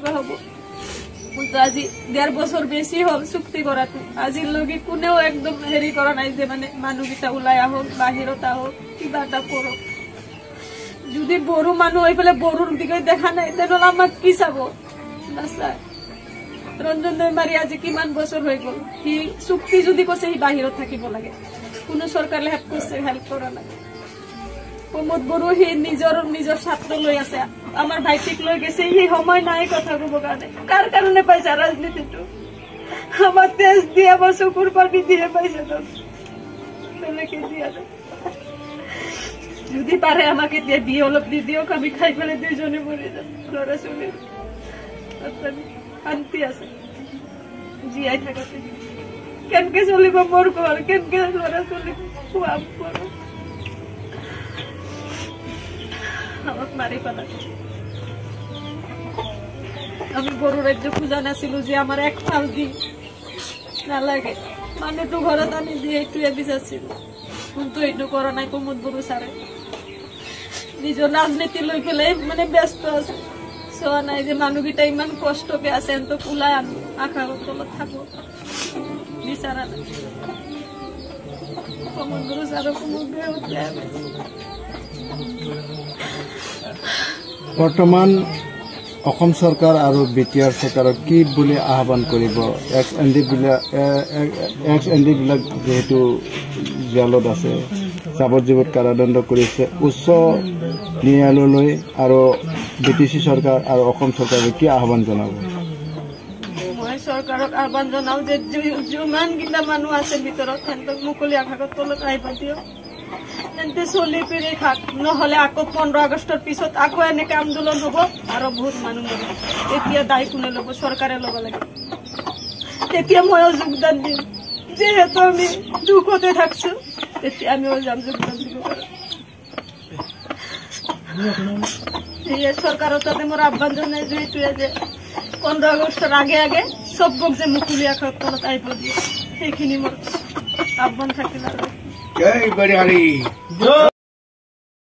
কিবা হব কিন্তু আজি 1.5 বছর বেশি হল চুক্তি করাতো আজির লগে কোনেও একদম হেরি করা নাই যে মানে মানুষটা ওলাই আহক বাহিরত আহক কিবা এটা করক যদি বড় মানুষ হয়ে পেলে বড়ুর দিকে দেখা নাই তাহলে আমাক কি চাব না চাই রঞ্জন দৈমাৰী আজি কিমান বছর হয়ে গেল সি চুক্তি যদি কৈছে সি বাহিরত থাকিব লাগে কোনো সরকারে হেল্প করছে হেল্প করা নাই প্রমোদ বড়ো সি নিজৰ ছাত্ৰ লৈ আছে আমার ভাইটিক লৈ গেছে সি সময় নাই কথা কব কার কারণে পাইছে রাজনীতিটো আমার তেজ দিয়ে আমার চকুর পানি দিয়ে পাইছে যদি পারে আমাকে দিয়ে বিয়ে অলপ দি দিও আমি খাই ফেলে দুইজনে মরে যাব লড়া চলে শান্তি আছে জীয়াই থাকাতে কেনকে চলিব মোর ঘর কেনকে লড়া চলিব খুৱাম করো আমাক মারি পেলা আমি বড় রাজ্য খুঁজা নাছিলো যে আমার এক ফাল দি না লাগে মানে তো ঘরে আনি দিয়ে একটু বিচারছিল কিন্তু এইটু করা নাই প্রমোদ বড় সারে নিজের রাজনীতি লই পেলে মানে ব্যস্ত আছে সোয়া নাই যে মানুষটা ইমান কষ্ট পেয়ে আছেন তো কুলায় আনো আখা তলত থাকো বিচারা নাই প্রমোদ বড় সারে প্রমোদ বর্তমান অসম চৰকাৰ আৰু বিটিআৰ চৰকাৰক কি বুলি আহ্বান কৰিব এক্স এন ডি বিলাক যেহেতু জেলত আছে যাৱজ্জীৱন কাৰাদণ্ড কৰিছে উচ্চ ন্যায়ালয়লৈ আৰু বিটিচি চৰকাৰ আৰু অসম চৰকাৰে কি আহ্বান জনাব মই চৰকাৰক আহ্বান জনাও যে যিমানকেইটা মানুহ আছে ভিতৰত সিহঁতক মুকলি আকাশৰ তলত আহিব দিয়ক তেন্তে চলি ফিৰি খাক নহলে আকৌ 15 আগষ্টৰ পিছত আকৌ এনেকে আন্দোলন হব আৰু বহুত মানুহ মৰিব তেতিয়া দায় কোনে ল'ব চৰকাৰে ল'ব লাগে তেতিয়া ময়ো যোগদান দিম যেহেতু আমি দুখতে থাকছো তেতিয়া আমিও যাম যোগদান দিব পাৰো চৰকাৰৰ তাতে মোৰ আহ্বান জনাই যে 15 আগষ্টৰ আগে আগে চবক যে মুকলি আকাশৰ তলত আহিব দিয়ে সেইখিনি মোৰ আহ্বান থাকিল আৰু जय बड़ियारी।